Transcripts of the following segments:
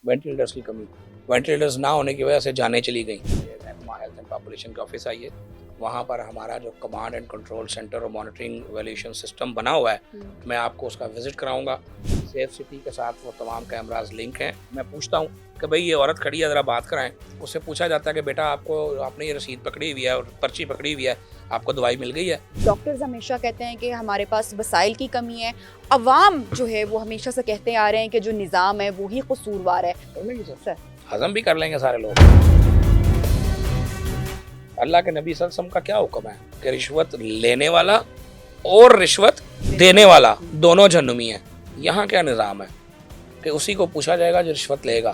Ventilators की कमी, ventilators ना होने की वजह से जानें चली गई। महकमा हेल्थ एंड पॉपुलेशन के ऑफिस आइए, वहाँ पर हमारा जो कमांड एंड कंट्रोल सेंटर और मॉनिटरिंग वैल्यूएशन सिस्टम बना हुआ है, मैं आपको उसका विजिट कराऊंगा। सेफ सिटी के साथ वो तमाम कैमराज लिंक हैं। मैं पूछता हूँ कि भाई ये औरत खड़ी है, ज़रा बात कराएं। उससे पूछा जाता है कि बेटा आपने ये रसीद पकड़ी हुई है और पर्ची पकड़ी हुई है, आपको दवाई मिल गई है। डॉक्टर्स हमेशा कहते हैं कि हमारे पास वसाइल की कमी है। अवाम जो है वो हमेशा से कहते आ रहे हैं कि जो निज़ाम है वो ही कसूरवार है। कर लेंगे सर, हजम भी कर लेंगे सारे लोग। अल्लाह के नबी सल्लल्लाहु अलैहि वसल्लम का क्या हुक्म है कि रिश्वत लेने वाला और रिश्वत देने वाला दोनों जहन्नुमी है। यहाँ क्या निज़ाम है कि उसी को पूछा जाएगा जो रिश्वत लेगा।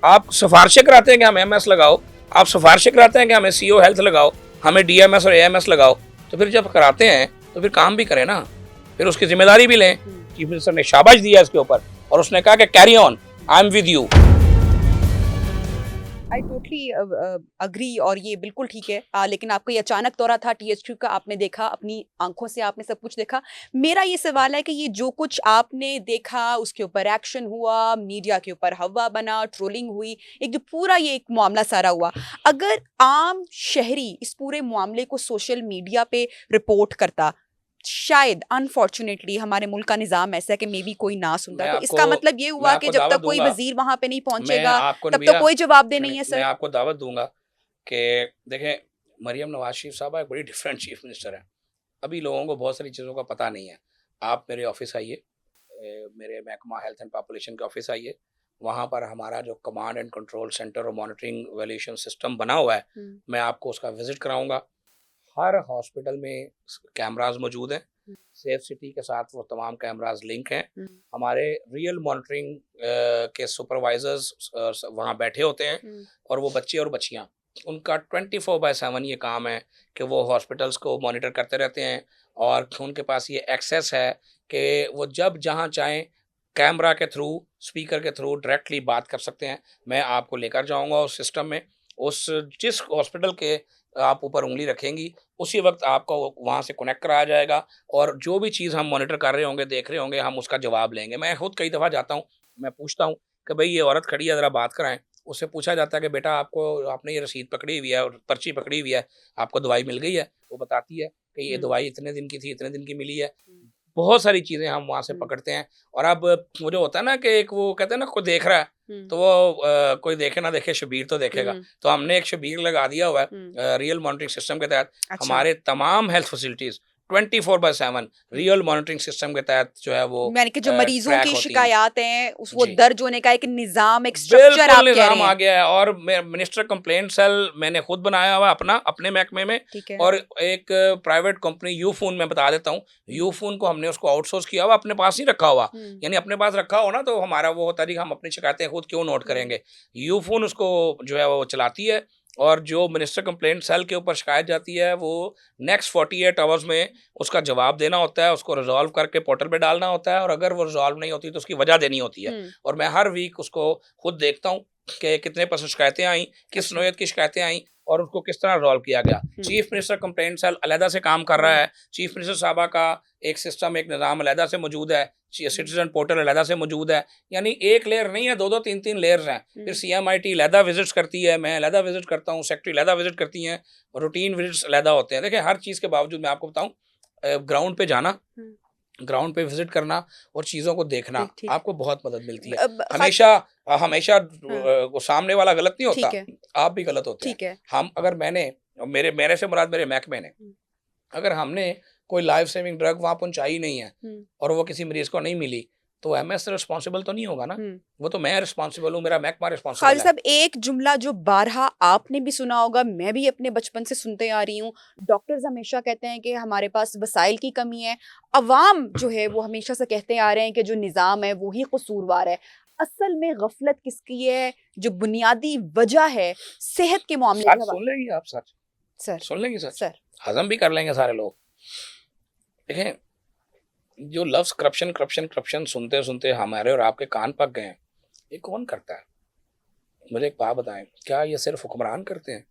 आप सिफारिशें कराते हैं कि हम एमएस लगाओ, आप सिफारिशें कराते हैं कि हमें सीओ हेल्थ लगाओ, हमें डीएमएस और एएमएस लगाओ। तो फिर जब कराते हैं तो फिर काम भी करें ना, फिर उसकी जिम्मेदारी भी लें। चीफ मिनिस्टर ने शाबाश दिया इसके ऊपर और उसने कहा कि carry on, I am with you. I totally agree और ये बिल्कुल ठीक है। लेकिन आपका ये अचानक दौरा था टीएचक्यू का, आपने देखा, अपनी आंखों से आपने सब कुछ देखा। मेरा ये सवाल है कि ये जो कुछ आपने देखा उसके ऊपर एक्शन हुआ, मीडिया के ऊपर हवा बना, ट्रोलिंग हुई, एक जो पूरा ये एक मामला सारा हुआ, अगर आम शहरी इस पूरे मामले को सोशल मीडिया पे रिपोर्ट करता, शायद अनफॉर्चुनेटली हमारे मुल्क का निज़ाम ऐसा है कि मे बी कोई ना सुनता, तो इसका मतलब ये हुआ कि जब तक कोई वजीर वहां पे नहीं पहुंचेगा तब तक कोई जवाबदेह नहीं है। मैं सर, आपको दावत दूंगा कि देखें, मरियम नवाज शरीफ साहबा एक बड़ी डिफरेंट चीफ मिनिस्टर है। अभी लोगों को बहुत सारी चीज़ों का पता नहीं है। आप मेरे ऑफिस आइए, मेरे महकमा हेल्थ एंड पॉपुलेशन के ऑफिस आइए, वहाँ पर हमारा जो कमांड एंड कंट्रोल सेंटर और मॉनिटरिंग वैल्यूएशन सिस्टम बना हुआ है, मैं आपको उसका विजिट कराऊंगा। हर हॉस्पिटल में कैमराज मौजूद हैं। सेफ सिटी के साथ वो तमाम कैमराज लिंक हैं। हमारे रियल मॉनिटरिंग के सुपरवाइजर्स वहाँ बैठे होते हैं और वो बच्चे और बच्चियाँ, उनका 24/7 ये काम है कि वो हॉस्पिटल्स को मॉनिटर करते रहते हैं और उनके पास ये एक्सेस है कि वो जब जहाँ चाहें कैमरा के थ्रू, स्पीकर के थ्रू डायरेक्टली बात कर सकते हैं। मैं आपको लेकर जाऊँगा उस सिस्टम में, उस जिस हॉस्पिटल के आप ऊपर उंगली रखेंगी उसी वक्त आपको वहाँ से कनेक्ट कराया जाएगा और जो भी चीज़ हम मॉनिटर कर रहे होंगे, देख रहे होंगे, हम उसका जवाब लेंगे। मैं खुद कई दफ़ा जाता हूँ, मैं पूछता हूँ कि भाई ये औरत खड़ी है, ज़रा बात कराएं। उससे पूछा जाता है कि बेटा आपने ये रसीद पकड़ी हुई है और पर्ची पकड़ी हुई है, आपको दवाई मिल गई है। वो बताती है कि ये दवाई इतने दिन की थी, इतने दिन की मिली है। बहुत सारी चीज़ें हम वहाँ से पकड़ते हैं। और अब वो जो होता है ना कि एक वो कहते हैं ना, कोई देख रहा है तो वो कोई देखे ना देखे, शबीर तो देखेगा। तो हमने एक शबीर लगा दिया हुआ है रियल मॉनिटरिंग सिस्टम के तहत। अच्छा। हमारे तमाम health facilities 24/7 real monitoring system के तहत जो है वो यानी कि जो मरीजों ट्रैक की होती हैं। शिकायत हैं वो जी, दर्ज होने का एक निजाम, एक स्ट्रक्चर बिल्कुल आप कह रहे निज़ाम आ हैं। गया है। और मिनिस्टर कंप्लेंट सेल मैंने खुद बनाया हुआ अपना, अपने महकमे में। ठीक है। और एक प्राइवेट कंपनी यूफोन, मैं बता देता हूँ, यूफोन को हमने उसको आउटसोर्स किया हुआ, अपने पास ही रखा हुआ। यानी अपने पास रखा हो ना तो हमारा वो होता है कि हम अपनी शिकायतें खुद क्यों नोट करेंगे। यूफोन उसको जो है वो चलाती है और जो मिनिस्टर कंप्लेंट सेल के ऊपर शिकायत जाती है वो नेक्स्ट 48 आवर्स में उसका जवाब देना होता है, उसको रिजॉल्व करके पोर्टल पे डालना होता है और अगर वो रिजॉल्व नहीं होती तो उसकी वजह देनी होती है। और मैं हर वीक उसको खुद देखता हूँ कि कितने % शिकायतें आई, किस नौयत की शिकायतें आई और उसको किस तरह रिजॉल्व किया गया। चीफ मिनिस्टर कंप्लेंट सेल अलहदा से काम कर रहा है। चीफ मिनिस्टर साहबा का एक सिस्टम, एक निज़ाम अलहदा से मौजूद है। सिटीजन पोर्टल अलहदा से मौजूद है। यानी एक लेयर नहीं है, 2-2 3-3 लेयर्स हैं। फिर CMIT अलहदा विजिट्स करती है, मैं अलहदा विजिट करता हूँ, सेक्रेटरी अलहदा विजिट करती हैं, रूटीन विजिट्स अलहदा होते हैं। देखिए, हर चीज़ के बावजूद मैं आपको बताऊँ, ग्राउंड पे जाना, ग्राउंड पे विजिट करना और चीज़ों को देखना, ठीक। आपको बहुत मदद मिलती है। अब हमेशा हमेशा हाँ, वो सामने वाला गलत नहीं होता, ठीक है, आप भी गलत होते हैं। ठीक है। हम अगर मैंने मेरे मेरे से मुराद मेरे महकमे ने, अगर हमने कोई लाइफ सेविंग ड्रग वहाँ पहुँचाई नहीं है और वो किसी मरीज को नहीं मिली तो एमएस रिस्पॉन्सिबल तो नहीं होगा ना। वो तो मैं रिस्पॉन्सिबल हूँ, मेरा महकमा रिस्पॉन्सिबल खालिद है। साहब, एक जुमला जो बारहा आपने भी सुना होगा, मैं भी अपने बचपन से सुनते आ रही हूँ, डॉक्टर्स हमेशा कहते हैं कि हमारे पास वसाइल की कमी है। अवाम जो है वो हमेशा से कहते आ रहे हैं कि जो निज़ाम है वो ही कसूरवार है। असल में गफलत किसकी है? जो बुनियादी वजह है सेहत के मामले सच का। सुन लेंगी आप, सच सर, सुन लेंगी, सच सर, हजम भी कर लेंगे सारे लोग। देखें, जो लफ्ज करप्शन करप्शन करप्शन सुनते सुनते हमारे और आपके कान पक गए हैं, ये कौन करता है? मुझे एक बात बताएं, क्या ये सिर्फ हुक्मरान करते हैं?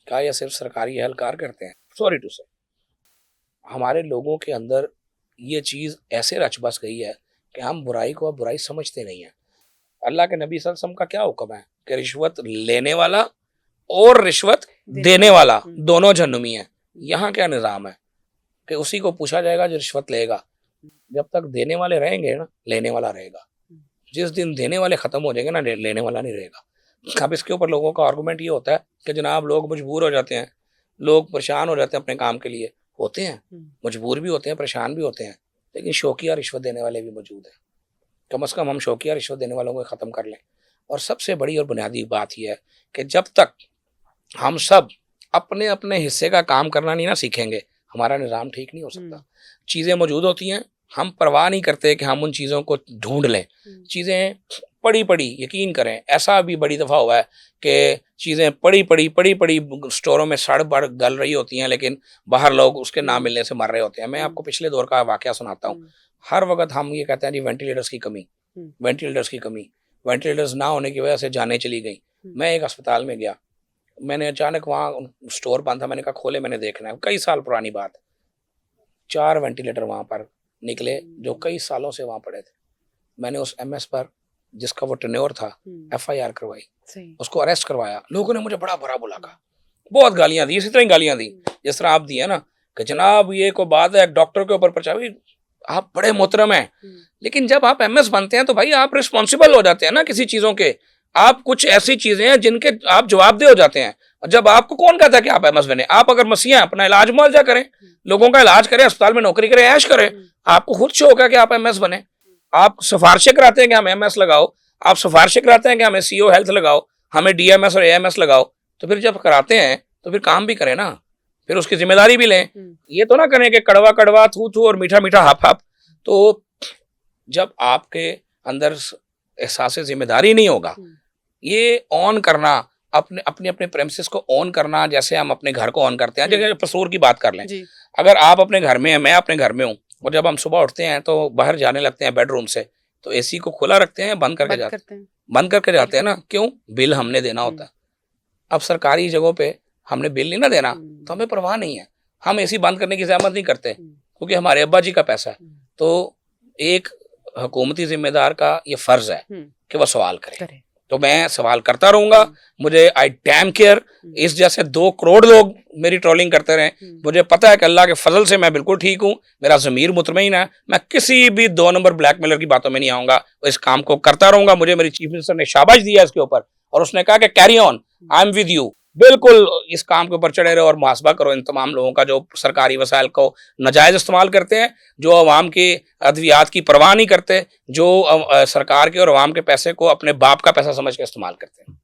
क्या ये सिर्फ सरकारी एहलकार करते हैं? सॉरी टू से, हमारे लोगों के अंदर ये चीज़ ऐसे रच बस गई है कि हम बुराई को अब बुराई समझते नहीं हैं। अल्लाह के नबी सल्लल्लाहु अलैहि वसल्लम का क्या हुक्म है कि रिश्वत लेने वाला और रिश्वत देने वाला दोनों जहन्नुमी हैं। यहाँ क्या निज़ाम है कि उसी को पूछा जाएगा जो रिश्वत लेगा। जब तक देने वाले रहेंगे ना, लेने वाला रहेगा। जिस दिन देने वाले ख़त्म हो जाएंगे ना, लेने वाला नहीं रहेगा। अब इसके ऊपर लोगों का आर्गूमेंट ये होता है कि जनाब लोग मजबूर हो जाते हैं, लोग परेशान हो जाते हैं अपने काम के लिए। होते हैं, मजबूर भी होते हैं, परेशान भी होते हैं, लेकिन शौकिया रिश्वत देने वाले भी मौजूद हैं। कम से कम हम शौकिया रिश्वत देने वालों को ख़त्म कर लें। और सबसे बड़ी और बुनियादी बात यह है कि जब तक हम सब अपने अपने हिस्से का काम करना नहीं ना सीखेंगे, हमारा निज़ाम ठीक नहीं हो सकता। चीज़ें मौजूद होती हैं, हम परवाह नहीं करते कि हम उन चीज़ों को ढूंढ लें। चीज़ें पड़ी यकीन करें, ऐसा भी बड़ी दफ़ा हुआ है कि चीज़ें पड़ी स्टोरों में सड़ बड़ गल रही होती हैं, लेकिन बाहर लोग उसके ना मिलने से मर रहे होते हैं। मैं आपको पिछले दौर का वाक़या सुनाता हूँ। हर वक्त हम ये कहते हैं जी वेंटिलेटर्स की कमी, वेंटिलेटर्स ना होने की वजह से जानें चली गई। मैं एक अस्पताल में गया, मैंने अचानक वहाँ स्टोर बंद था, मैंने कहा खोले, मैंने देखना है। कई साल पुरानी बात, 4 वेंटिलेटर वहाँ पर निकले जो कई सालों से वहाँ पड़े थे। मैंने उस एमएस पर, जिसका वो टेन्योर था, एफआईआर करवाई, उसको अरेस्ट करवाया। लोगों ने मुझे बड़ा बुरा बुला कहा, बहुत गालियाँ दी, इसी तरह गालियाँ दी जिस तरह आप दी है ना, कि जनाब ये को बात है डॉक्टर के ऊपर पर्चा। भाई आप बड़े मोहतरम हैं, लेकिन जब आप एमएस बनते हैं तो भाई आप रिस्पॉन्सिबल हो जाते हैं ना किसी चीज़ों के। आप कुछ ऐसी चीज़ें हैं जिनके आप जवाबदेह हो जाते हैं। और जब आपको कौन कहता है कि आप एमएस बने? आप अगर मसीह हैं, अपना इलाज मुआवजा करें, लोगों का इलाज करें, अस्पताल में नौकरी करें, ऐश करें। आपको खुद शौक है कि आप एमएस बने। आप सिफारिशें कराते हैं कि हम एमएस लगाओ, आप सिफारिशें कराते हैं कि हमें सीओ हेल्थ लगाओ, हमें डीएमएस और एएमएस लगाओ। तो फिर जब कराते हैं तो फिर काम भी करें ना, फिर उसकी जिम्मेदारी भी लें। ये तो ना करें कि कड़वा कड़वा, थू थू और मीठा मीठा हाफ हाफ। तो जब आपके अंदर एहसास जिम्मेदारी नहीं होगा, ये ऑन करना, अपने अपने प्रेमिसेस को ऑन करना, जैसे हम अपने घर को ऑन करते हैं। जैसे कसूर की बात कर लें, अगर आप अपने घर में हैं, मैं अपने घर में हूँ, और जब हम सुबह उठते हैं तो बाहर जाने लगते हैं बेडरूम से, तो एसी को खुला रखते हैं, बंद करके जाते हैं ना। क्यों? बिल हमने देना होता है। अब सरकारी जगहों पे हमने बिल नहीं ना देना, तो हमें परवाह नहीं है, हम एसी बंद करने की ज़हमत नहीं करते, क्योंकि हमारे अब्बा जी का पैसा है। तो एक हुकूमती जिम्मेदार का ये फर्ज है कि वह सवाल करे। तो मैं सवाल करता रहूंगा। मुझे आई डैम केयर इस जैसे 2 करोड़ लोग मेरी ट्रोलिंग करते रहे। मुझे पता है कि अल्लाह के फजल से मैं बिल्कुल ठीक हूँ, मेरा ज़मीर मुतमईन है, मैं किसी भी 2 नंबर ब्लैकमेलर की बातों में नहीं आऊँगा। इस काम को करता रहूंगा। मुझे मेरी चीफ मिनिस्टर ने शाबाश दिया इसके ऊपर, और उसने कहा कि carry on, I am with you. बिल्कुल इस काम के ऊपर चढ़े रहो और मुहासबा करो इन तमाम लोगों का जो सरकारी वसाइल को नाजायज़ इस्तेमाल करते हैं, जो अवाम के अद्वियात की परवाह नहीं करते, जो सरकार के और अवाम के पैसे को अपने बाप का पैसा समझ के इस्तेमाल करते हैं।